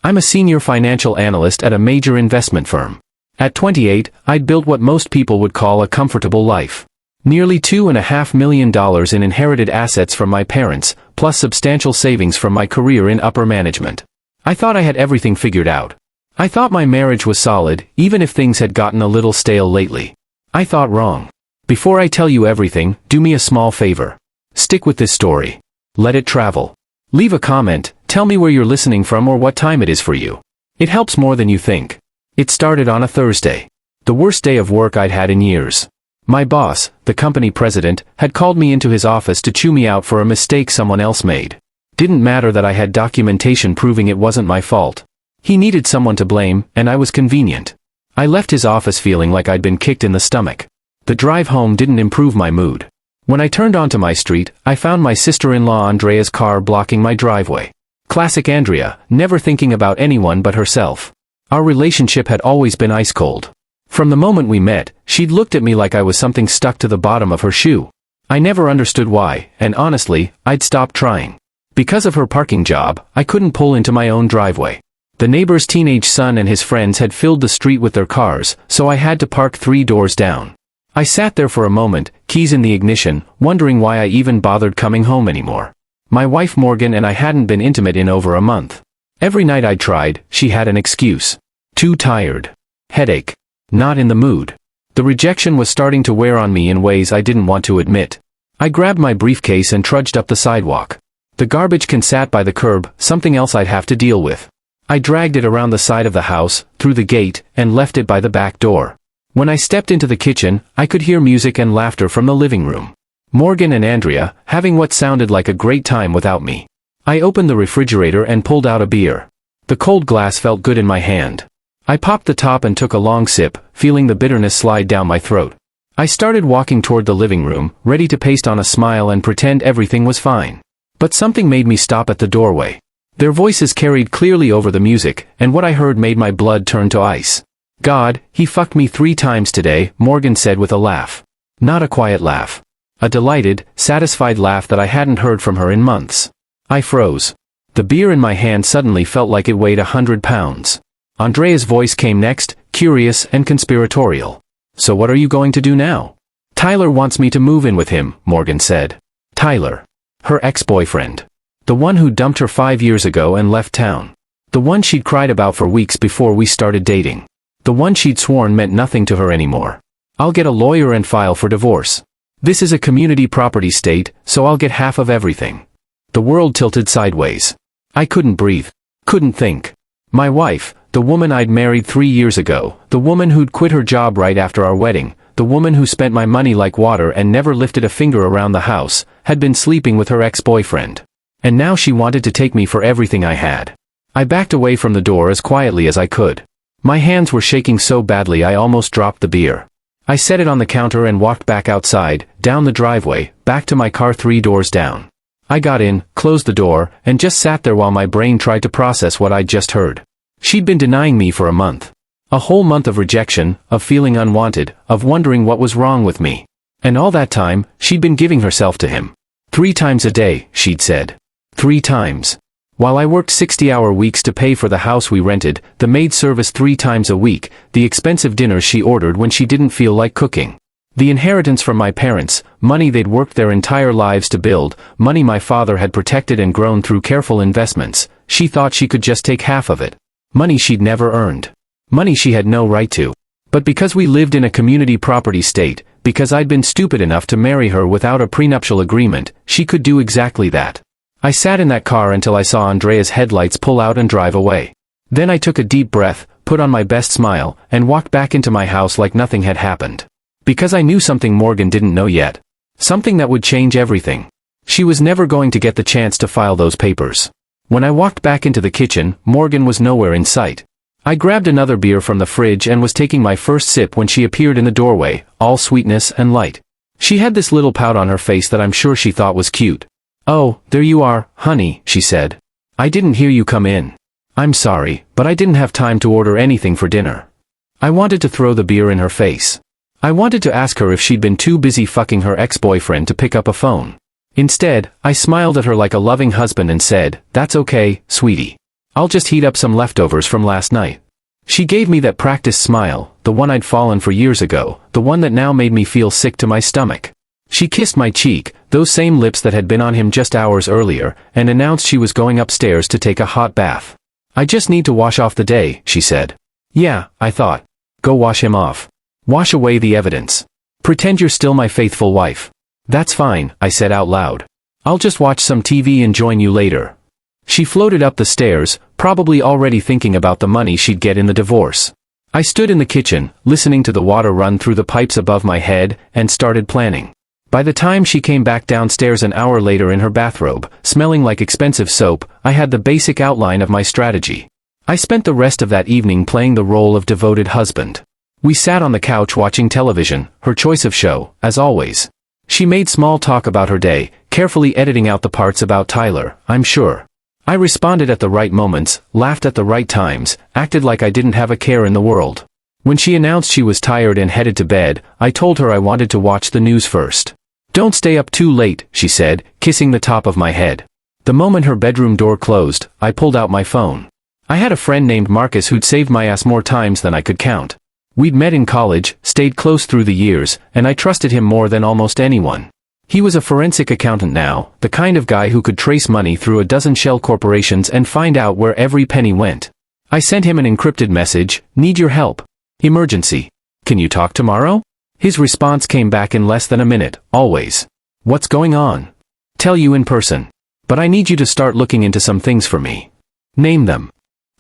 I'm a senior financial analyst at a major investment firm. At 28, I'd built what most people would call a comfortable life. Nearly $2.5 million in inherited assets from my parents, plus substantial savings from my career in upper management. I thought I had everything figured out. I thought my marriage was solid, even if things had gotten a little stale lately. I thought wrong. Before I tell you everything, do me a small favor. Stick with this story. Let it travel. Leave a comment, tell me where you're listening from or what time it is for you. It helps more than you think. It started on a Thursday. The worst day of work I'd had in years. My boss, the company president, had called me into his office to chew me out for a mistake someone else made. Didn't matter that I had documentation proving it wasn't my fault. He needed someone to blame, and I was convenient. I left his office feeling like I'd been kicked in the stomach. The drive home didn't improve my mood. When I turned onto my street, I found my sister-in-law Andrea's car blocking my driveway. Classic Andrea, never thinking about anyone but herself. Our relationship had always been ice cold. From the moment we met, she'd looked at me like I was something stuck to the bottom of her shoe. I never understood why, and honestly, I'd stopped trying. Because of her parking job, I couldn't pull into my own driveway. The neighbor's teenage son and his friends had filled the street with their cars, so I had to park 3 doors down. I sat there for a moment, keys in the ignition, wondering why I even bothered coming home anymore. My wife Morgan and I hadn't been intimate in over a month. Every night I tried, she had an excuse. Too tired. Headache. Not in the mood. The rejection was starting to wear on me in ways I didn't want to admit. I grabbed my briefcase and trudged up the sidewalk. The garbage can sat by the curb, something else I'd have to deal with. I dragged it around the side of the house, through the gate, and left it by the back door. When I stepped into the kitchen, I could hear music and laughter from the living room. Morgan and Andrea, having what sounded like a great time without me. I opened the refrigerator and pulled out a beer. The cold glass felt good in my hand. I popped the top and took a long sip, feeling the bitterness slide down my throat. I started walking toward the living room, ready to paste on a smile and pretend everything was fine. But something made me stop at the doorway. Their voices carried clearly over the music, and what I heard made my blood turn to ice. God, he fucked me 3 times today, Morgan said with a laugh. Not a quiet laugh. A delighted, satisfied laugh that I hadn't heard from her in months. I froze. The beer in my hand suddenly felt like it weighed 100 pounds. Andrea's voice came next, curious and conspiratorial. So what are you going to do now? Tyler wants me to move in with him, Morgan said. Tyler. Her ex-boyfriend. The one who dumped her 5 years ago and left town. The one she'd cried about for weeks before we started dating. The one she'd sworn meant nothing to her anymore. I'll get a lawyer and file for divorce. This is a community property state, so I'll get half of everything. The world tilted sideways. I couldn't breathe. Couldn't think. My wife, the woman I'd married 3 years ago, the woman who'd quit her job right after our wedding, the woman who spent my money like water and never lifted a finger around the house, had been sleeping with her ex-boyfriend. And now she wanted to take me for everything I had. I backed away from the door as quietly as I could. My hands were shaking so badly I almost dropped the beer. I set it on the counter and walked back outside, down the driveway, back to my car 3 doors down. I got in, closed the door, and just sat there while my brain tried to process what I'd just heard. She'd been denying me for a month. A whole month of rejection, of feeling unwanted, of wondering what was wrong with me. And all that time, she'd been giving herself to him. 3 times a day, she'd said. 3 times. While I worked 60-hour weeks to pay for the house we rented, the maid service 3 times a week, the expensive dinners she ordered when she didn't feel like cooking. The inheritance from my parents, money they'd worked their entire lives to build, money my father had protected and grown through careful investments, she thought she could just take half of it. Money she'd never earned. Money she had no right to. But because we lived in a community property state, because I'd been stupid enough to marry her without a prenuptial agreement, she could do exactly that. I sat in that car until I saw Andrea's headlights pull out and drive away. Then I took a deep breath, put on my best smile, and walked back into my house like nothing had happened. Because I knew something Morgan didn't know yet. Something that would change everything. She was never going to get the chance to file those papers. When I walked back into the kitchen, Morgan was nowhere in sight. I grabbed another beer from the fridge and was taking my first sip when she appeared in the doorway, all sweetness and light. She had this little pout on her face that I'm sure she thought was cute. "Oh, there you are, honey," she said. "I didn't hear you come in. I'm sorry, but I didn't have time to order anything for dinner." I wanted to throw the beer in her face. I wanted to ask her if she'd been too busy fucking her ex-boyfriend to pick up a phone. Instead, I smiled at her like a loving husband and said, "That's okay, sweetie. I'll just heat up some leftovers from last night. She gave me that practiced smile, the one I'd fallen for years ago, the one that now made me feel sick to my stomach. She kissed my cheek, those same lips that had been on him just hours earlier, and announced she was going upstairs to take a hot bath. I just need to wash off the day, she said. Yeah, I thought. Go wash him off. Wash away the evidence. Pretend you're still my faithful wife. That's fine, I said out loud. I'll just watch some TV and join you later. She floated up the stairs, probably already thinking about the money she'd get in the divorce. I stood in the kitchen, listening to the water run through the pipes above my head, and started planning. By the time she came back downstairs an hour later in her bathrobe, smelling like expensive soap, I had the basic outline of my strategy. I spent the rest of that evening playing the role of devoted husband. We sat on the couch watching television, her choice of show, as always. She made small talk about her day, carefully editing out the parts about Tyler, I'm sure. I responded at the right moments, laughed at the right times, acted like I didn't have a care in the world. When she announced she was tired and headed to bed, I told her I wanted to watch the news first. Don't stay up too late, she said, kissing the top of my head. The moment her bedroom door closed, I pulled out my phone. I had a friend named Marcus who'd saved my ass more times than I could count. We'd met in college, stayed close through the years, and I trusted him more than almost anyone. He was a forensic accountant now, the kind of guy who could trace money through a dozen shell corporations and find out where every penny went. I sent him an encrypted message, need your help. Emergency. Can you talk tomorrow? His response came back in less than a minute, always. What's going on? Tell you in person. But I need you to start looking into some things for me. Name them.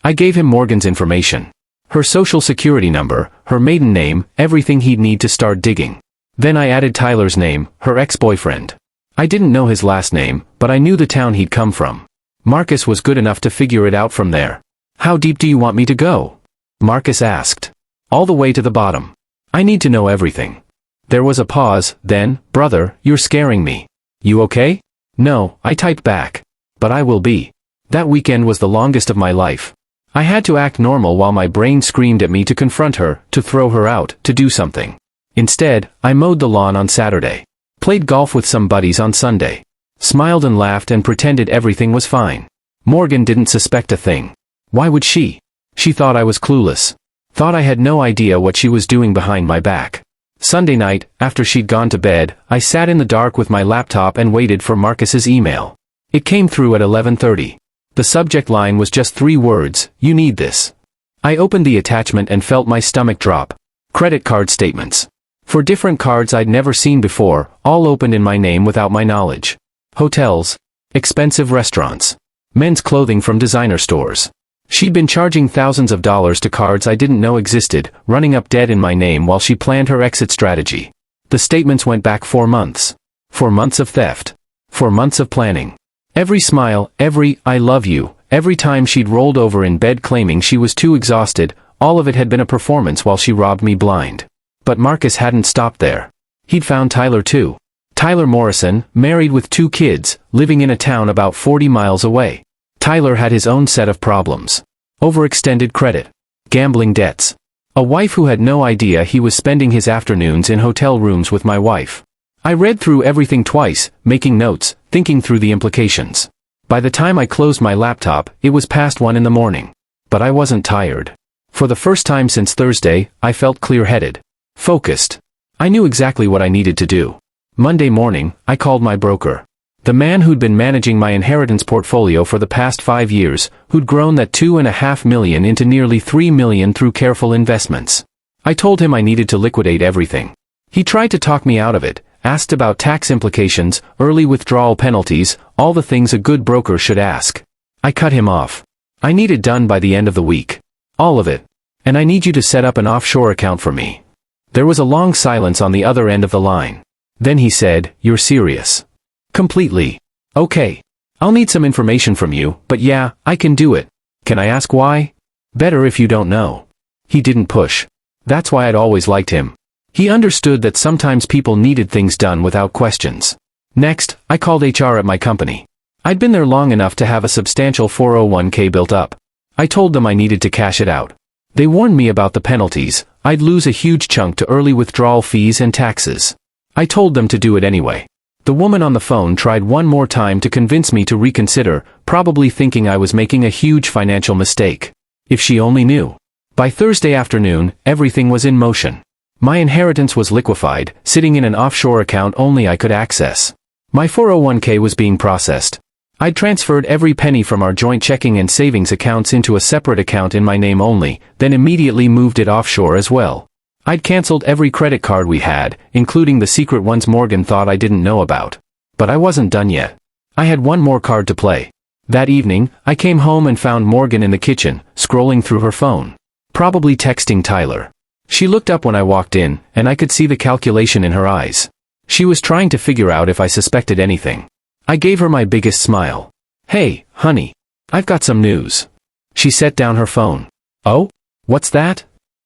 I gave him Morgan's information. Her social security number, her maiden name, everything he'd need to start digging. Then I added Tyler's name, her ex-boyfriend. I didn't know his last name, but I knew the town he'd come from. Marcus was good enough to figure it out from there. How deep do you want me to go? Marcus asked. All the way to the bottom. I need to know everything. There was a pause, then, brother, you're scaring me. You okay? No, I typed back. But I will be. That weekend was the longest of my life. I had to act normal while my brain screamed at me to confront her, to throw her out, to do something. Instead, I mowed the lawn on Saturday. Played golf with some buddies on Sunday. Smiled and laughed and pretended everything was fine. Morgan didn't suspect a thing. Why would she? She thought I was clueless. Thought I had no idea what she was doing behind my back. Sunday night, after she'd gone to bed, I sat in the dark with my laptop and waited for Marcus's email. It came through at 11:30. The subject line was just 3 words, you need this. I opened the attachment and felt my stomach drop. Credit card statements. For different cards I'd never seen before, all opened in my name without my knowledge. Hotels. Expensive restaurants. Men's clothing from designer stores. She'd been charging thousands of dollars to cards I didn't know existed, running up debt in my name while she planned her exit strategy. The statements went back 4 months. 4 months of theft. 4 months of planning. Every smile, every I love you, every time she'd rolled over in bed claiming she was too exhausted, all of it had been a performance while she robbed me blind. But Marcus hadn't stopped there. He'd found Tyler too. Tyler Morrison, married with 2 kids, living in a town about 40 miles away. Tyler had his own set of problems. Overextended credit. Gambling debts. A wife who had no idea he was spending his afternoons in hotel rooms with my wife. I read through everything twice, making notes, thinking through the implications. By the time I closed my laptop, it was past 1 in the morning. But I wasn't tired. For the first time since Thursday, I felt clear-headed. Focused. I knew exactly what I needed to do. Monday morning, I called my broker. The man who'd been managing my inheritance portfolio for the past 5 years, who'd grown that $2.5 million into nearly $3 million through careful investments. I told him I needed to liquidate everything. He tried to talk me out of it, asked about tax implications, early withdrawal penalties, all the things a good broker should ask. I cut him off. I need it done by the end of the week. All of it. And I need you to set up an offshore account for me. There was a long silence on the other end of the line. Then he said, you're serious. Completely. Okay. I'll need some information from you, but yeah, I can do it. Can I ask why? Better if you don't know. He didn't push. That's why I'd always liked him. He understood that sometimes people needed things done without questions. Next, I called HR at my company. I'd been there long enough to have a substantial 401k built up. I told them I needed to cash it out. They warned me about the penalties. I'd lose a huge chunk to early withdrawal fees and taxes. I told them to do it anyway. The woman on the phone tried one more time to convince me to reconsider, probably thinking I was making a huge financial mistake. If she only knew. By Thursday afternoon, everything was in motion. My inheritance was liquefied, sitting in an offshore account only I could access. My 401k was being processed. I'd transferred every penny from our joint checking and savings accounts into a separate account in my name only, then immediately moved it offshore as well. I'd canceled every credit card we had, including the secret ones Morgan thought I didn't know about. But I wasn't done yet. I had one more card to play. That evening, I came home and found Morgan in the kitchen, scrolling through her phone. Probably texting Tyler. She looked up when I walked in, and I could see the calculation in her eyes. She was trying to figure out if I suspected anything. I gave her my biggest smile. "Hey, honey. I've got some news." She set down her phone. "Oh? What's that?"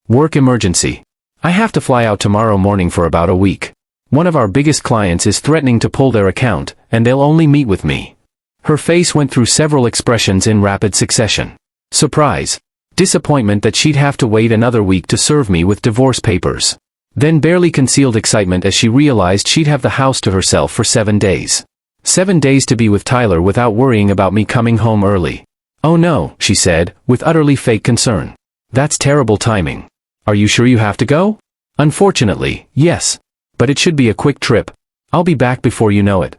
"Work emergency. I have to fly out tomorrow morning for about a week. One of our biggest clients is threatening to pull their account, and they'll only meet with me." Her face went through several expressions in rapid succession. Surprise. Disappointment that she'd have to wait another week to serve me with divorce papers. Then barely concealed excitement as she realized she'd have the house to herself for 7 days. 7 days to be with Tyler without worrying about me coming home early. "Oh no," she said, with utterly fake concern. "That's terrible timing. Are you sure you have to go?" "Unfortunately, yes. But it should be a quick trip. I'll be back before you know it."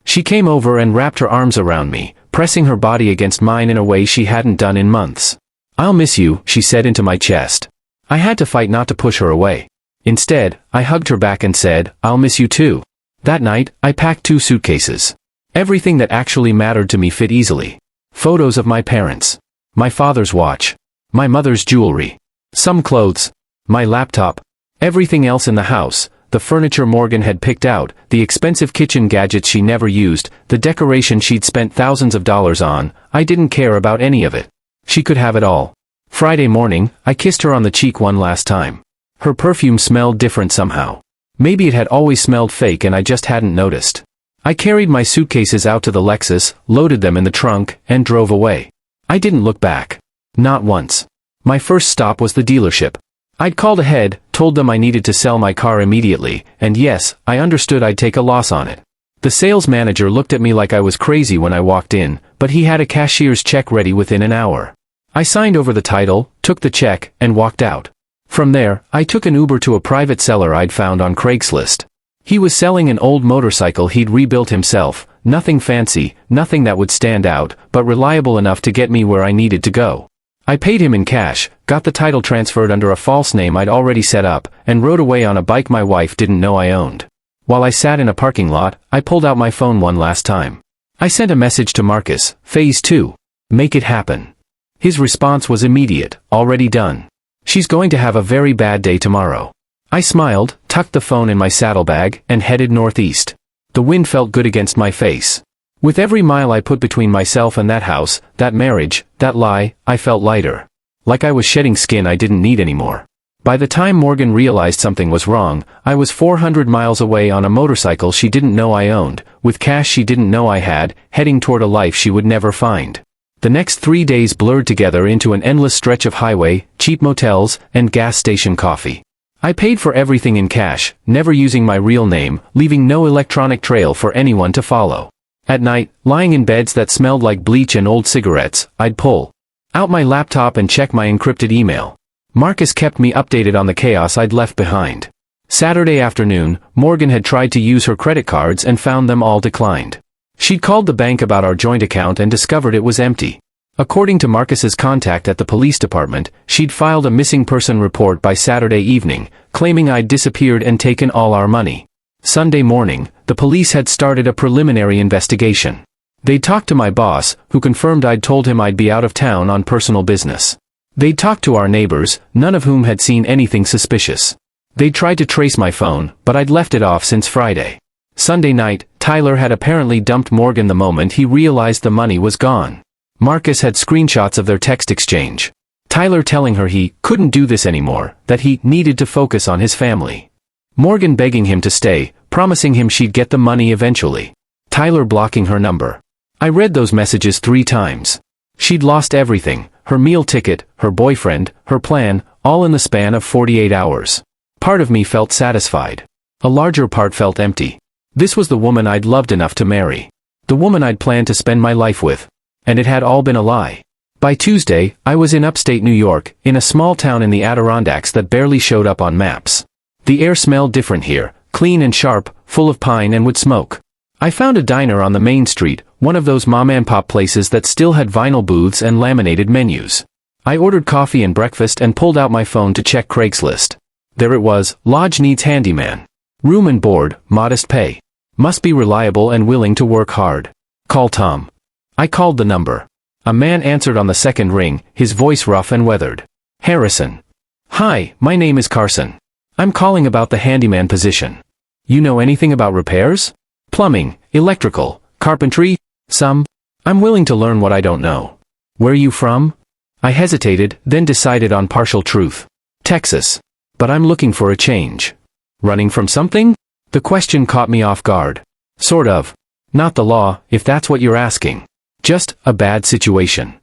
She came over and wrapped her arms around me, pressing her body against mine in a way she hadn't done in months. "I'll miss you," she said into my chest. I had to fight not to push her away. Instead, I hugged her back and said, "I'll miss you too." That night, I packed 2 suitcases. Everything that actually mattered to me fit easily. Photos of my parents. My father's watch. My mother's jewelry. Some clothes. My laptop. Everything else in the house, the furniture Morgan had picked out, the expensive kitchen gadgets she never used, the decoration she'd spent thousands of dollars on, I didn't care about any of it. She could have it all. Friday morning, I kissed her on the cheek one last time. Her perfume smelled different somehow. Maybe it had always smelled fake and I just hadn't noticed. I carried my suitcases out to the Lexus, loaded them in the trunk, and drove away. I didn't look back. Not once. My first stop was the dealership. I'd called ahead, told them I needed to sell my car immediately, and yes, I understood I'd take a loss on it. The sales manager looked at me like I was crazy when I walked in, but he had a cashier's check ready within an hour. I signed over the title, took the check, and walked out. From there, I took an Uber to a private seller I'd found on Craigslist. He was selling an old motorcycle he'd rebuilt himself, nothing fancy, nothing that would stand out, but reliable enough to get me where I needed to go. I paid him in cash, got the title transferred under a false name I'd already set up, and rode away on a bike my wife didn't know I owned. While I sat in a parking lot, I pulled out my phone one last time. I sent a message to Marcus, Phase 2. Make it happen. His response was immediate, already done. She's going to have a very bad day tomorrow. I smiled, tucked the phone in my saddlebag, and headed northeast. The wind felt good against my face. With every mile I put between myself and that house, that marriage, that lie, I felt lighter. Like I was shedding skin I didn't need anymore. By the time Morgan realized something was wrong, I was 400 miles away on a motorcycle she didn't know I owned, with cash she didn't know I had, heading toward a life she would never find. The next 3 days blurred together into an endless stretch of highway, cheap motels, and gas station coffee. I paid for everything in cash, never using my real name, leaving no electronic trail for anyone to follow. At night, lying in beds that smelled like bleach and old cigarettes, I'd pull out my laptop and check my encrypted email. Marcus kept me updated on the chaos I'd left behind. Saturday afternoon, Morgan had tried to use her credit cards and found them all declined. She'd called the bank about our joint account and discovered it was empty. According to Marcus's contact at the police department, she'd filed a missing person report by Saturday evening, claiming I'd disappeared and taken all our money. Sunday morning, the police had started a preliminary investigation. They'd talked to my boss, who confirmed I'd told him I'd be out of town on personal business. They'd talked to our neighbors, none of whom had seen anything suspicious. They'd tried to trace my phone, but I'd left it off since Friday. Sunday night, Tyler had apparently dumped Morgan the moment he realized the money was gone. Marcus had screenshots of their text exchange. Tyler telling her he couldn't do this anymore, that he needed to focus on his family. Morgan begging him to stay, promising him she'd get the money eventually. Tyler blocking her number. I read those messages 3 times. She'd lost everything, her meal ticket, her boyfriend, her plan, all in the span of 48 hours. Part of me felt satisfied. A larger part felt empty. This was the woman I'd loved enough to marry. The woman I'd planned to spend my life with. And it had all been a lie. By Tuesday, I was in upstate New York, in a small town in the Adirondacks that barely showed up on maps. The air smelled different here, clean and sharp, full of pine and wood smoke. I found a diner on the main street, one of those mom-and-pop places that still had vinyl booths and laminated menus. I ordered coffee and breakfast and pulled out my phone to check Craigslist. There it was, lodge needs handyman. Room and board, modest pay. Must be reliable and willing to work hard. Call Tom. I called the number. A man answered on the second ring, his voice rough and weathered. Harrison. Hi, my name is Carson. I'm calling about the handyman position. You know anything about repairs? Plumbing, electrical, carpentry, some? I'm willing to learn what I don't know. Where you from? I hesitated, then decided on partial truth. Texas. But I'm looking for a change. Running from something? The question caught me off guard. Sort of. Not the law, if that's what you're asking. Just a bad situation.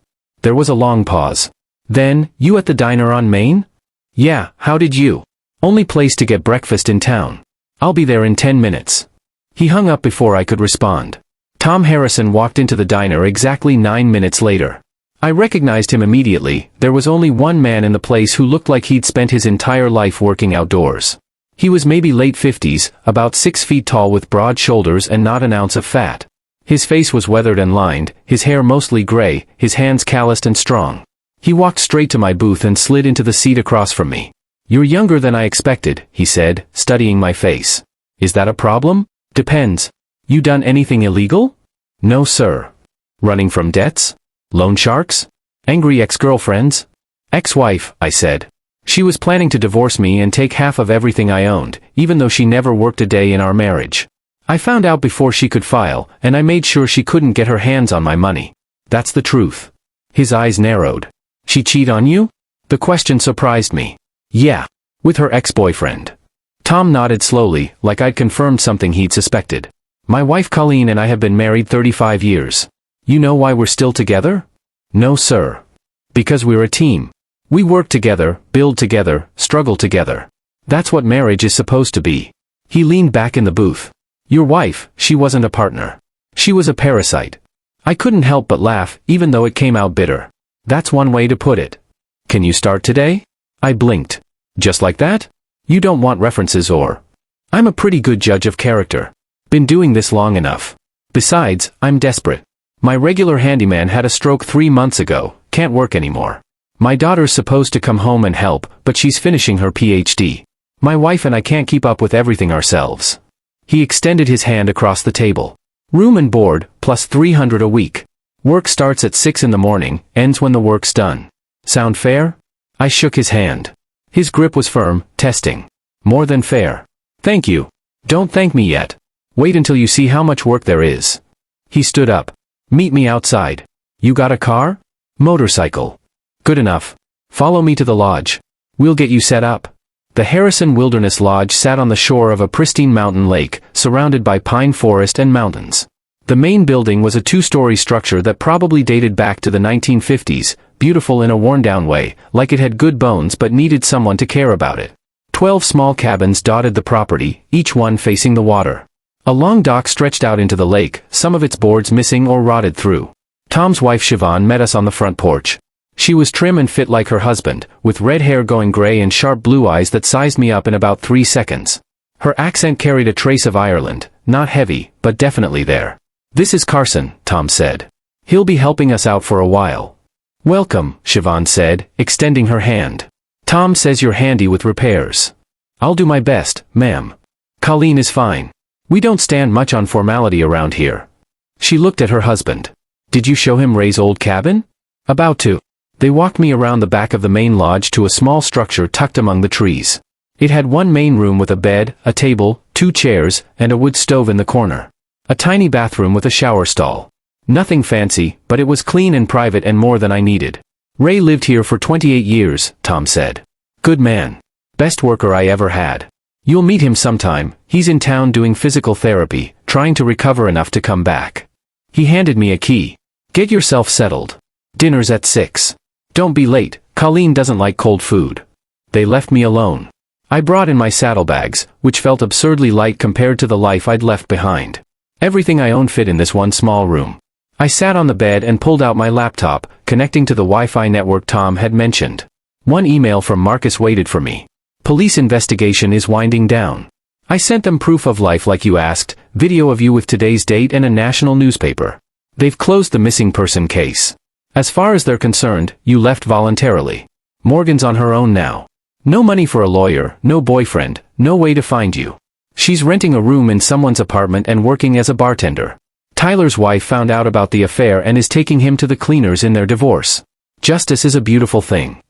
There was a long pause. Then, you at the diner on Main? Yeah, how did you? Only place to get breakfast in town. I'll be there in 10 minutes. He hung up before I could respond. Tom Harrison walked into the diner exactly 9 minutes later. I recognized him immediately. There was only one man in the place who looked like he'd spent his entire life working outdoors. He was maybe late 50s, about 6 feet tall with broad shoulders and not an ounce of fat. His face was weathered and lined, his hair mostly gray, his hands calloused and strong. He walked straight to my booth and slid into the seat across from me. You're younger than I expected, he said, studying my face. Is that a problem? Depends. You done anything illegal? No, sir. Running from debts? Loan sharks? Angry ex-girlfriends? Ex-wife, I said. She was planning to divorce me and take half of everything I owned, even though she never worked a day in our marriage. I found out before she could file, and I made sure she couldn't get her hands on my money. That's the truth. His eyes narrowed. She cheat on you? The question surprised me. Yeah. With her ex-boyfriend. Tom nodded slowly, like I'd confirmed something he'd suspected. My wife Colleen and I have been married 35 years. You know why we're still together? No, sir. Because we're a team. We work together, build together, struggle together. That's what marriage is supposed to be. He leaned back in the booth. Your wife, she wasn't a partner. She was a parasite. I couldn't help but laugh, even though it came out bitter. That's one way to put it. Can you start today? I blinked. Just like that? You don't want references or? I'm a pretty good judge of character. Been doing this long enough. Besides, I'm desperate. My regular handyman had a stroke 3 months ago, can't work anymore. My daughter's supposed to come home and help, but she's finishing her PhD. My wife and I can't keep up with everything ourselves. He extended his hand across the table. Room and board, plus $300 a week. Work starts at 6 in the morning, ends when the work's done. Sound fair? I shook his hand. His grip was firm, testing. More than fair. Thank you. Don't thank me yet. Wait until you see how much work there is. He stood up. Meet me outside. You got a car? Motorcycle. Good enough. Follow me to the lodge. We'll get you set up. The Harrison Wilderness Lodge sat on the shore of a pristine mountain lake, surrounded by pine forest and mountains. The main building was a 2-story structure that probably dated back to the 1950s, beautiful in a worn-down way, like it had good bones but needed someone to care about it. 12 small cabins dotted the property, each one facing the water. A long dock stretched out into the lake, some of its boards missing or rotted through. Tom's wife Siobhan met us on the front porch. She was trim and fit like her husband, with red hair going gray and sharp blue eyes that sized me up in about 3 seconds. Her accent carried a trace of Ireland, not heavy, but definitely there. This is Carson, Tom said. He'll be helping us out for a while. Welcome, Siobhan said, extending her hand. Tom says you're handy with repairs. I'll do my best, ma'am. Colleen is fine. We don't stand much on formality around here. She looked at her husband. Did you show him Ray's old cabin? About to. They walked me around the back of the main lodge to a small structure tucked among the trees. It had one main room with a bed, a table, 2 chairs, and a wood stove in the corner. A tiny bathroom with a shower stall. Nothing fancy, but it was clean and private and more than I needed. Ray lived here for 28 years, Tom said. Good man. Best worker I ever had. You'll meet him sometime. He's in town doing physical therapy, trying to recover enough to come back. He handed me a key. Get yourself settled. Dinner's at 6. Don't be late, Colleen doesn't like cold food. They left me alone. I brought in my saddlebags, which felt absurdly light compared to the life I'd left behind. Everything I owned fit in this one small room. I sat on the bed and pulled out my laptop, connecting to the Wi-Fi network Tom had mentioned. One email from Marcus waited for me. Police investigation is winding down. I sent them proof of life like you asked, video of you with today's date and a national newspaper. They've closed the missing person case. As far as they're concerned, you left voluntarily. Morgan's on her own now. No money for a lawyer, no boyfriend, no way to find you. She's renting a room in someone's apartment and working as a bartender. Tyler's wife found out about the affair and is taking him to the cleaners in their divorce. Justice is a beautiful thing.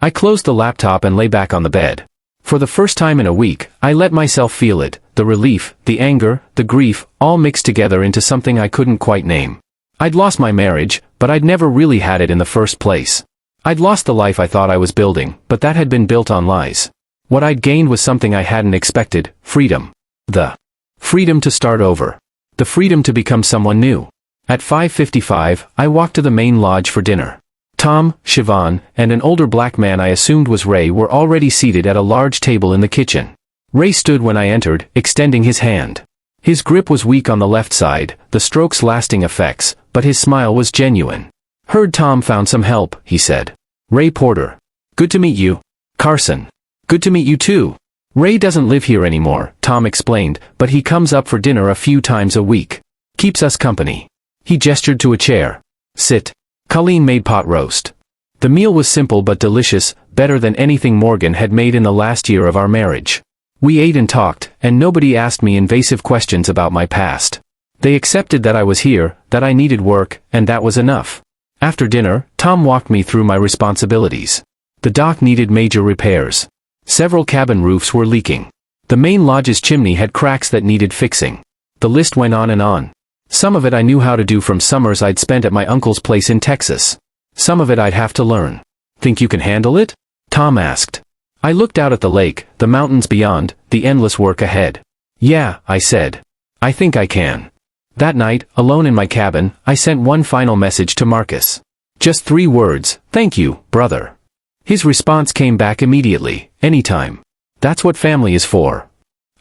I closed the laptop and lay back on the bed. For the first time in a week, I let myself feel it, the relief, the anger, the grief, all mixed together into something I couldn't quite name. I'd lost my marriage, but I'd never really had it in the first place. I'd lost the life I thought I was building, but that had been built on lies. What I'd gained was something I hadn't expected, freedom. The freedom to start over. The freedom to become someone new. At 5:55, I walked to the main lodge for dinner. Tom, Siobhan, and an older black man I assumed was Ray were already seated at a large table in the kitchen. Ray stood when I entered, extending his hand. His grip was weak on the left side, the strokes lasting effects, but his smile was genuine. Heard Tom found some help, he said. Ray Porter. Good to meet you. Carson. Good to meet you too. Ray doesn't live here anymore, Tom explained, but he comes up for dinner a few times a week. Keeps us company. He gestured to a chair. Sit. Colleen made pot roast. The meal was simple but delicious, better than anything Morgan had made in the last year of our marriage. We ate and talked, and nobody asked me invasive questions about my past. They accepted that I was here, that I needed work, and that was enough. After dinner, Tom walked me through my responsibilities. The dock needed major repairs. Several cabin roofs were leaking. The main lodge's chimney had cracks that needed fixing. The list went on and on. Some of it I knew how to do from summers I'd spent at my uncle's place in Texas. Some of it I'd have to learn. Think you can handle it? Tom asked. I looked out at the lake, the mountains beyond, the endless work ahead. Yeah, I said. I think I can. That night, alone in my cabin, I sent one final message to Marcus. Just 3 words, thank you, brother. His response came back immediately, anytime. That's what family is for.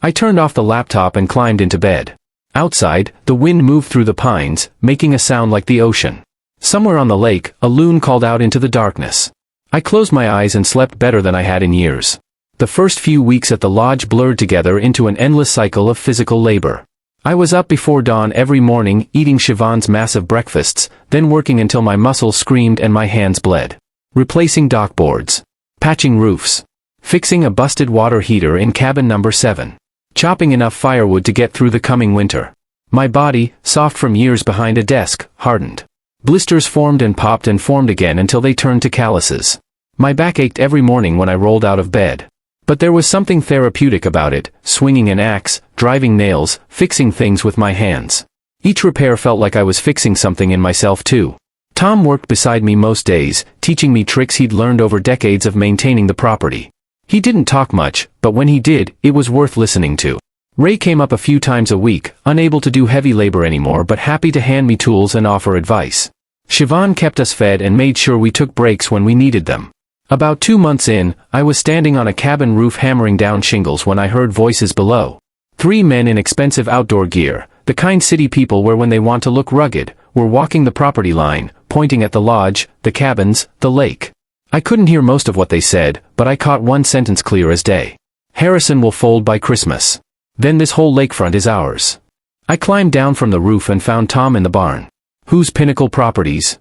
I turned off the laptop and climbed into bed. Outside, the wind moved through the pines, making a sound like the ocean. Somewhere on the lake, a loon called out into the darkness. I closed my eyes and slept better than I had in years. The first few weeks at the lodge blurred together into an endless cycle of physical labor. I was up before dawn every morning, eating Siobhan's massive breakfasts, then working until my muscles screamed and my hands bled. Replacing dock boards. Patching roofs. Fixing a busted water heater in cabin number 7. Chopping enough firewood to get through the coming winter. My body, soft from years behind a desk, hardened. Blisters formed and popped and formed again until they turned to calluses. My back ached every morning when I rolled out of bed. But there was something therapeutic about it, swinging an axe, driving nails, fixing things with my hands. Each repair felt like I was fixing something in myself too. Tom worked beside me most days, teaching me tricks he'd learned over decades of maintaining the property. He didn't talk much, but when he did, it was worth listening to. Ray came up a few times a week, unable to do heavy labor anymore but happy to hand me tools and offer advice. Siobhan kept us fed and made sure we took breaks when we needed them. About 2 months in, I was standing on a cabin roof hammering down shingles when I heard voices below. 3 men in expensive outdoor gear, the kind city people wear when they want to look rugged, were walking the property line, pointing at the lodge, the cabins, the lake. I couldn't hear most of what they said, but I caught one sentence clear as day. Harrison will fold by Christmas. Then this whole lakefront is ours. I climbed down from the roof and found Tom in the barn. Whose Pinnacle Properties?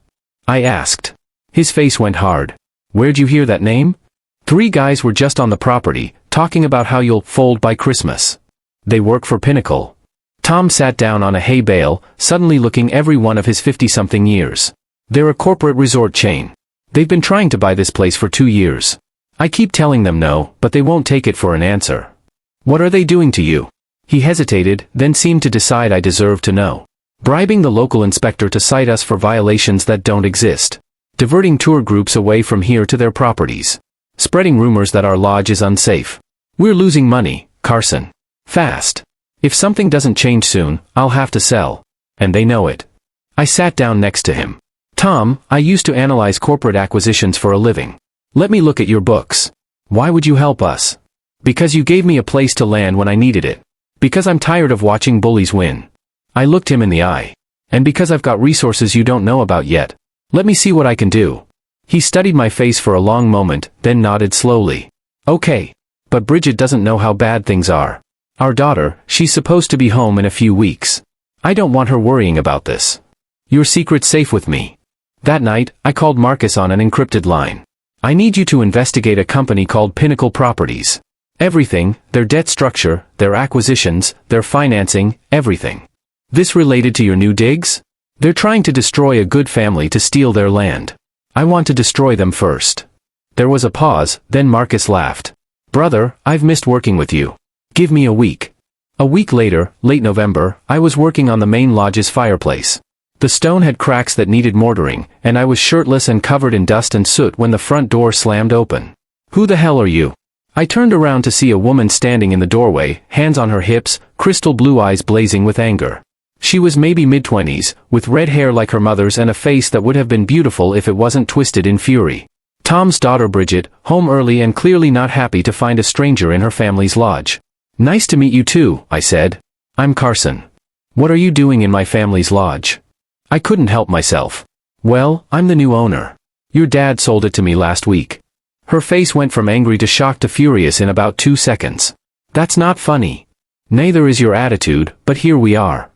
I asked. His face went hard. Where'd you hear that name? 3 guys were just on the property, talking about how you'll fold by Christmas. They work for Pinnacle. Tom sat down on a hay bale, suddenly looking every one of his 50-something years. They're a corporate resort chain. They've been trying to buy this place for 2 years. I keep telling them no, but they won't take it for an answer. What are they doing to you? He hesitated, then seemed to decide I deserved to know. Bribing the local inspector to cite us for violations that don't exist. Diverting tour groups away from here to their properties. Spreading rumors that our lodge is unsafe. We're losing money, Carson. Fast. If something doesn't change soon, I'll have to sell. And they know it. I sat down next to him. Tom, I used to analyze corporate acquisitions for a living. Let me look at your books. Why would you help us? Because you gave me a place to land when I needed it. Because I'm tired of watching bullies win. I looked him in the eye. And because I've got resources you don't know about yet. Let me see what I can do. He studied my face for a long moment, then nodded slowly. Okay. But Bridget doesn't know how bad things are. Our daughter, she's supposed to be home in a few weeks. I don't want her worrying about this. Your secret's safe with me. That night, I called Marcus on an encrypted line. I need you to investigate a company called Pinnacle Properties. Everything, their debt structure, their acquisitions, their financing, everything. This related to your new digs? They're trying to destroy a good family to steal their land. I want to destroy them first. There was a pause, then Marcus laughed. Brother, I've missed working with you. Give me a week. A week later, late November, I was working on the main lodge's fireplace. The stone had cracks that needed mortaring, and I was shirtless and covered in dust and soot when the front door slammed open. Who the hell are you? I turned around to see a woman standing in the doorway, hands on her hips, crystal blue eyes blazing with anger. She was maybe mid-20s, with red hair like her mother's and a face that would have been beautiful if it wasn't twisted in fury. Tom's daughter Bridget, home early and clearly not happy to find a stranger in her family's lodge. Nice to meet you too, I said. I'm Carson. What are you doing in my family's lodge? I couldn't help myself. Well, I'm the new owner. Your dad sold it to me last week. Her face went from angry to shocked to furious in about 2 seconds. That's not funny. Neither is your attitude, but here we are.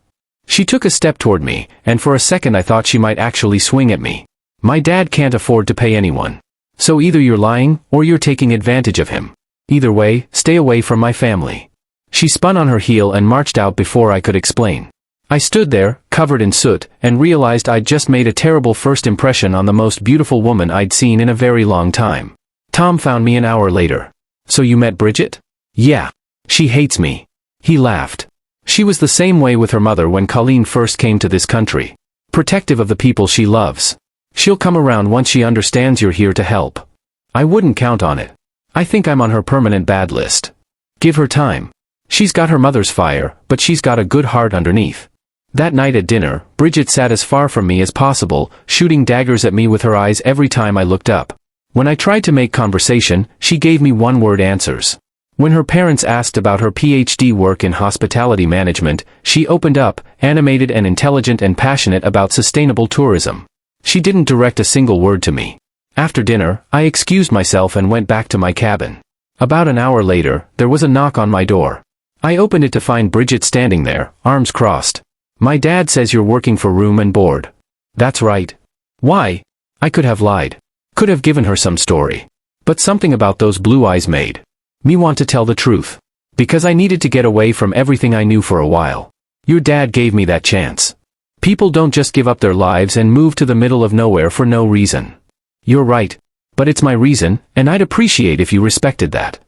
She took a step toward me, and for a second I thought she might actually swing at me. My dad can't afford to pay anyone. So either you're lying, or you're taking advantage of him. Either way, stay away from my family. She spun on her heel and marched out before I could explain. I stood there, covered in soot, and realized I'd just made a terrible first impression on the most beautiful woman I'd seen in a very long time. Tom found me an hour later. So you met Bridget? Yeah. She hates me. He laughed. She was the same way with her mother when Colleen first came to this country. Protective of the people she loves. She'll come around once she understands you're here to help. I wouldn't count on it. I think I'm on her permanent bad list. Give her time. She's got her mother's fire, but she's got a good heart underneath. That night at dinner, Bridget sat as far from me as possible, shooting daggers at me with her eyes every time I looked up. When I tried to make conversation, she gave me one-word answers. When her parents asked about her PhD work in hospitality management, she opened up, animated and intelligent and passionate about sustainable tourism. She didn't direct a single word to me. After dinner, I excused myself and went back to my cabin. About an hour later, there was a knock on my door. I opened it to find Bridget standing there, arms crossed. My dad says you're working for room and board. That's right. Why? I could have lied. Could have given her some story. But something about those blue eyes made me want to tell the truth. Because I needed to get away from everything I knew for a while. Your dad gave me that chance. People don't just give up their lives and move to the middle of nowhere for no reason. You're right. But it's my reason, and I'd appreciate if you respected that.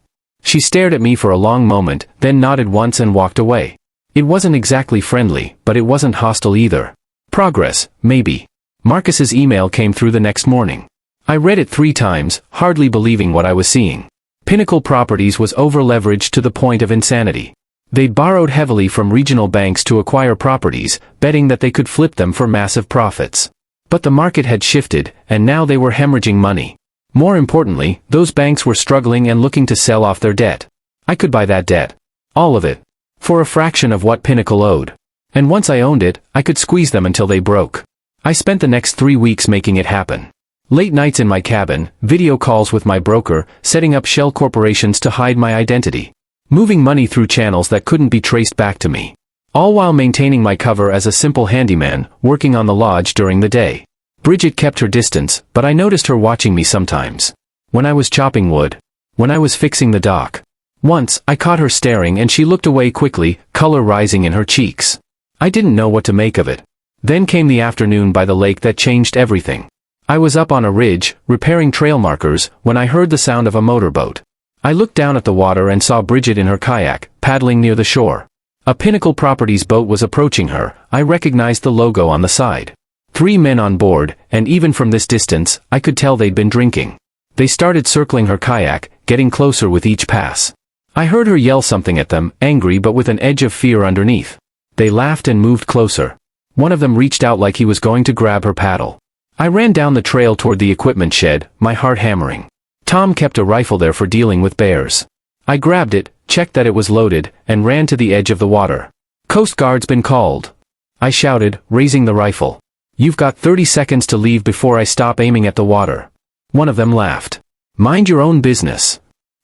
She stared at me for a long moment, then nodded once and walked away. It wasn't exactly friendly, but it wasn't hostile either. Progress, maybe. Marcus's email came through the next morning. I read it 3 times, hardly believing what I was seeing. Pinnacle Properties was over-leveraged to the point of insanity. They'd borrowed heavily from regional banks to acquire properties, betting that they could flip them for massive profits. But the market had shifted, and now they were hemorrhaging money. More importantly, those banks were struggling and looking to sell off their debt. I could buy that debt. All of it. For a fraction of what Pinnacle owed. And once I owned it, I could squeeze them until they broke. I spent the next 3 weeks making it happen. Late nights in my cabin, video calls with my broker, setting up shell corporations to hide my identity. Moving money through channels that couldn't be traced back to me. All while maintaining my cover as a simple handyman, working on the lodge during the day. Bridget kept her distance, but I noticed her watching me sometimes. When I was chopping wood. When I was fixing the dock. Once, I caught her staring and she looked away quickly, color rising in her cheeks. I didn't know what to make of it. Then came the afternoon by the lake that changed everything. I was up on a ridge, repairing trail markers, when I heard the sound of a motorboat. I looked down at the water and saw Bridget in her kayak, paddling near the shore. A Pinnacle Properties boat was approaching her. I recognized the logo on the side. 3 men on board, and even from this distance, I could tell they'd been drinking. They started circling her kayak, getting closer with each pass. I heard her yell something at them, angry but with an edge of fear underneath. They laughed and moved closer. One of them reached out like he was going to grab her paddle. I ran down the trail toward the equipment shed, my heart hammering. Tom kept a rifle there for dealing with bears. I grabbed it, checked that it was loaded, and ran to the edge of the water. "Coast Guard's been called," I shouted, raising the rifle. "You've got 30 seconds to leave before I stop aiming at the water." One of them laughed. "Mind your own business."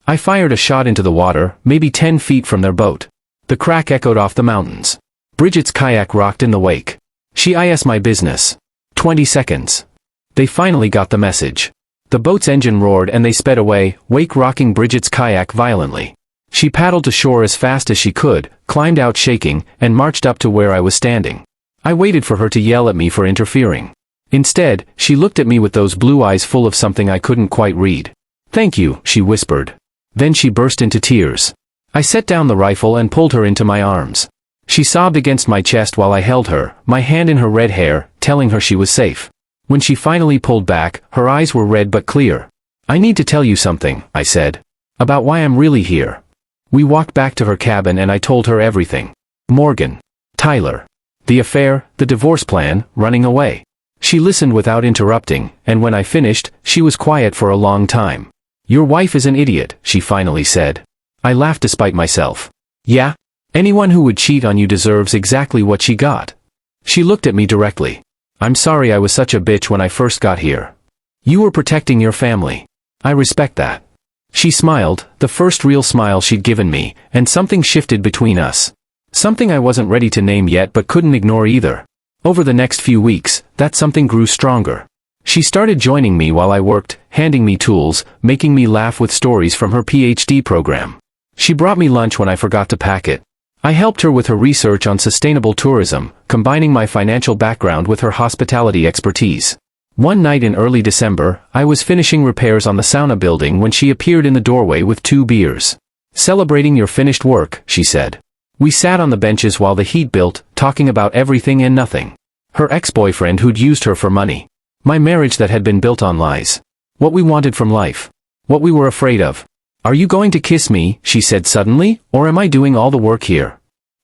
I fired a shot into the water, maybe 10 feet from their boat. The crack echoed off the mountains. Bridget's kayak rocked in the wake. She is my business. 20 seconds. They finally got the message. The boat's engine roared and they sped away, wake rocking Bridget's kayak violently. She paddled to shore as fast as she could, climbed out shaking, and marched up to where I was standing. I waited for her to yell at me for interfering. Instead, she looked at me with those blue eyes full of something I couldn't quite read. "Thank you," she whispered. Then she burst into tears. I set down the rifle and pulled her into my arms. She sobbed against my chest while I held her, my hand in her red hair, telling her she was safe. When she finally pulled back, her eyes were red but clear. "I need to tell you something," I said. "About why I'm really here." We walked back to her cabin and I told her everything. Morgan. Tyler. The affair, the divorce plan, running away. She listened without interrupting, and when I finished, she was quiet for a long time. "Your wife is an idiot," she finally said. I laughed despite myself. "Yeah? Anyone who would cheat on you deserves exactly what she got." She looked at me directly. "I'm sorry I was such a bitch when I first got here. You were protecting your family. I respect that." She smiled, the first real smile she'd given me, and something shifted between us. Something I wasn't ready to name yet but couldn't ignore either. Over the next few weeks, that something grew stronger. She started joining me while I worked, handing me tools, making me laugh with stories from her PhD program. She brought me lunch when I forgot to pack it. I helped her with her research on sustainable tourism, combining my financial background with her hospitality expertise. One night in early December, I was finishing repairs on the sauna building when she appeared in the doorway with 2 beers. "Celebrating your finished work," she said. We sat on the benches while the heat built, talking about everything and nothing. Her ex-boyfriend who'd used her for money. My marriage that had been built on lies. What we wanted from life. What we were afraid of. "Are you going to kiss me," she said suddenly, "or am I doing all the work here?"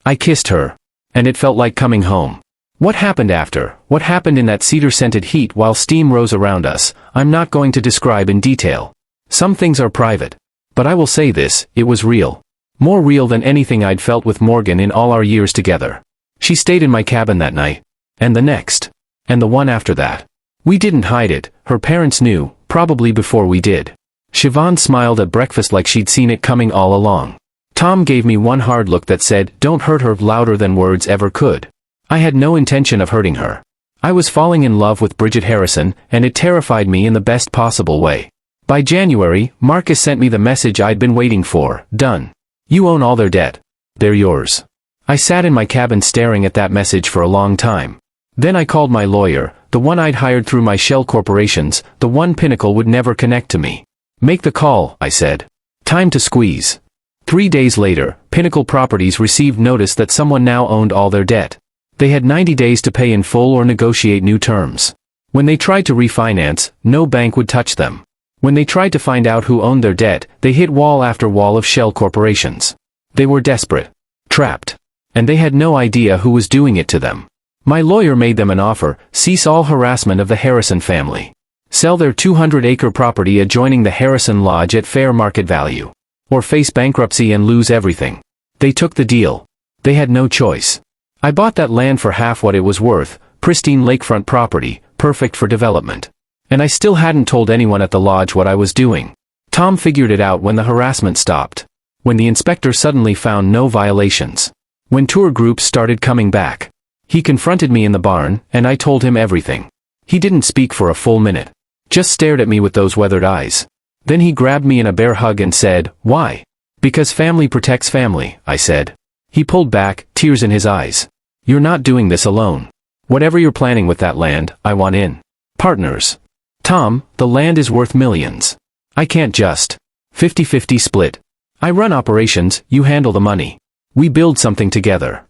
I kissed her. And it felt like coming home. What happened after, what happened in that cedar-scented heat while steam rose around us, I'm not going to describe in detail. Some things are private. But I will say this, it was real. More real than anything I'd felt with Morgan in all our years together. She stayed in my cabin that night. And the next. And the one after that. We didn't hide it, her parents knew, probably before we did. Siobhan smiled at breakfast like she'd seen it coming all along. Tom gave me one hard look that said, "Don't hurt her," louder than words ever could. I had no intention of hurting her. I was falling in love with Bridget Harrison, and it terrified me in the best possible way. By January, Marcus sent me the message I'd been waiting for. "Done. You own all their debt. They're yours." I sat in my cabin staring at that message for a long time. Then I called my lawyer, the one I'd hired through my shell corporations, the one Pinnacle would never connect to me. "Make the call," I said. "Time to squeeze." 3 days later, Pinnacle Properties received notice that someone now owned all their debt. They had 90 days to pay in full or negotiate new terms. When they tried to refinance, no bank would touch them. When they tried to find out who owned their debt, they hit wall after wall of shell corporations. They were desperate. Trapped. And they had no idea who was doing it to them. My lawyer made them an offer: cease all harassment of the Harrison family. Sell their 200-acre property adjoining the Harrison Lodge at fair market value. Or face bankruptcy and lose everything. They took the deal. They had no choice. I bought that land for half what it was worth, pristine lakefront property, perfect for development. And I still hadn't told anyone at the lodge what I was doing. Tom figured it out when the harassment stopped. When the inspector suddenly found no violations. When tour groups started coming back. He confronted me in the barn, and I told him everything. He didn't speak for a full minute. Just stared at me with those weathered eyes. Then he grabbed me in a bear hug and said, "Why?" "Because family protects family," I said. He pulled back, tears in his eyes. "You're not doing this alone. Whatever you're planning with that land, I want in. Partners. Tom, the land is worth millions. I can't just 50-50 split. I run operations, you handle the money. We build something together."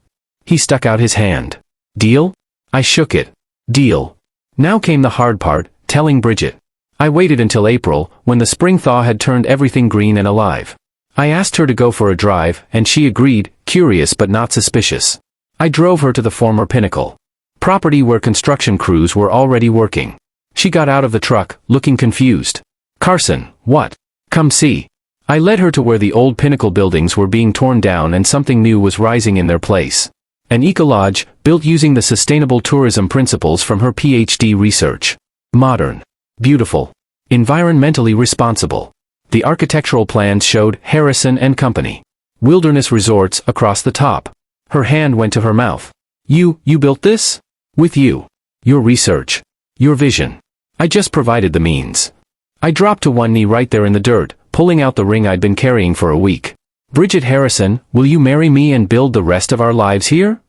He stuck out his hand. "Deal?" I shook it. "Deal." Now came the hard part, telling Bridget. I waited until April, when the spring thaw had turned everything green and alive. I asked her to go for a drive, and she agreed, curious but not suspicious. I drove her to the former Pinnacle property where construction crews were already working. She got out of the truck, looking confused. "Carson, what?" "Come see." I led her to where the old Pinnacle buildings were being torn down and something new was rising in their place. An eco-lodge, built using the sustainable tourism principles from her PhD research. Modern. Beautiful. Environmentally responsible. The architectural plans showed Harrison and Company. Wilderness resorts across the top. Her hand went to her mouth. You built this? With you. Your research. Your vision. I just provided the means. I dropped to one knee right there in the dirt, pulling out the ring I'd been carrying for a week. Bridget Harrison, will you marry me and build the rest of our lives here?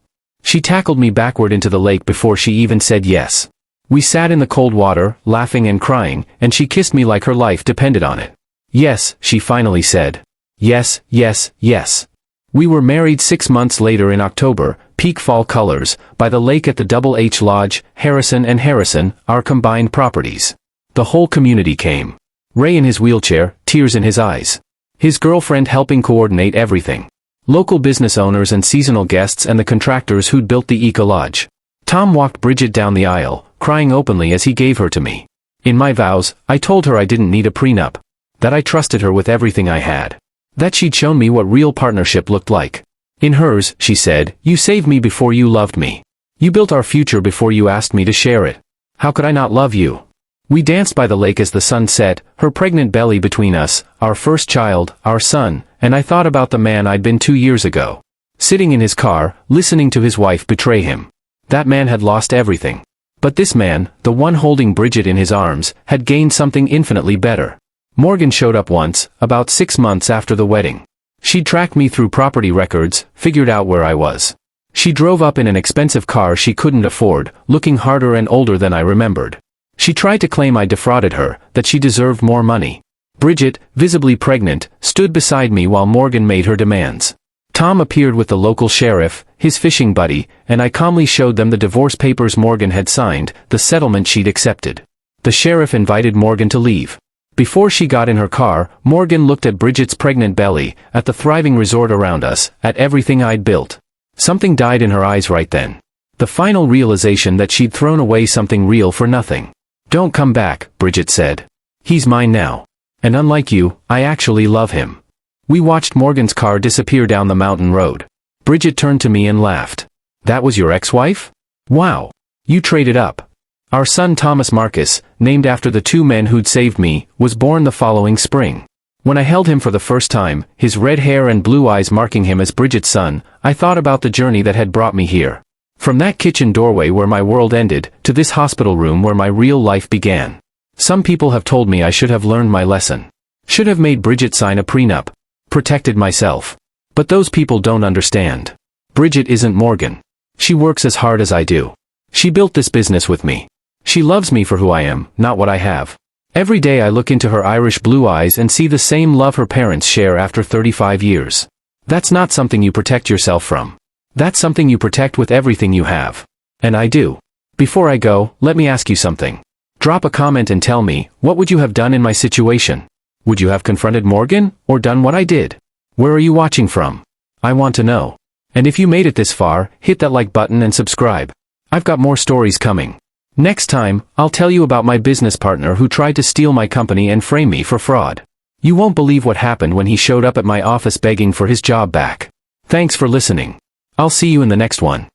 She tackled me backward into the lake before she even said yes. We sat in the cold water, laughing and crying, and she kissed me like her life depended on it. Yes, she finally said. Yes, yes, yes. We were married 6 months later in October, peak fall colors, by the lake at the Double H Lodge, Harrison and Harrison, our combined properties. The whole community came. Ray in his wheelchair, tears in his eyes. His girlfriend helping coordinate everything. Local business owners and seasonal guests and the contractors who'd built the eco-lodge. Tom walked Bridget down the aisle, crying openly as he gave her to me. In my vows, I told her I didn't need a prenup. That I trusted her with everything I had. That she'd shown me what real partnership looked like. In hers, she said, you saved me before you loved me. You built our future before you asked me to share it. How could I not love you? We danced by the lake as the sun set, her pregnant belly between us, our first child, our son, and I thought about the man I'd been 2 years ago. Sitting in his car, listening to his wife betray him. That man had lost everything. But this man, the one holding Bridget in his arms, had gained something infinitely better. Morgan showed up once, about 6 months after the wedding. She'd tracked me through property records, figured out where I was. She drove up in an expensive car she couldn't afford, looking harder and older than I remembered. She tried to claim I defrauded her, that she deserved more money. Bridget, visibly pregnant, stood beside me while Morgan made her demands. Tom appeared with the local sheriff, his fishing buddy, and I calmly showed them the divorce papers Morgan had signed, the settlement she'd accepted. The sheriff invited Morgan to leave. Before she got in her car, Morgan looked at Bridget's pregnant belly, at the thriving resort around us, at everything I'd built. Something died in her eyes right then. The final realization that she'd thrown away something real for nothing. Don't come back, Bridget said. He's mine now. And unlike you, I actually love him. We watched Morgan's car disappear down the mountain road. Bridget turned to me and laughed. That was your ex-wife? Wow. You traded up. Our son Thomas Marcus, named after the 2 men who'd saved me, was born the following spring. When I held him for the first time, his red hair and blue eyes marking him as Bridget's son, I thought about the journey that had brought me here. From that kitchen doorway where my world ended, to this hospital room where my real life began. Some people have told me I should have learned my lesson. Should have made Bridget sign a prenup. Protected myself. But those people don't understand. Bridget isn't Morgan. She works as hard as I do. She built this business with me. She loves me for who I am, not what I have. Every day I look into her Irish blue eyes and see the same love her parents share after 35 years. That's not something you protect yourself from. That's something you protect with everything you have. And I do. Before I go, let me ask you something. Drop a comment and tell me, what would you have done in my situation? Would you have confronted Morgan, or done what I did? Where are you watching from? I want to know. And if you made it this far, hit that like button and subscribe. I've got more stories coming. Next time, I'll tell you about my business partner who tried to steal my company and frame me for fraud. You won't believe what happened when he showed up at my office begging for his job back. Thanks for listening. I'll see you in the next one.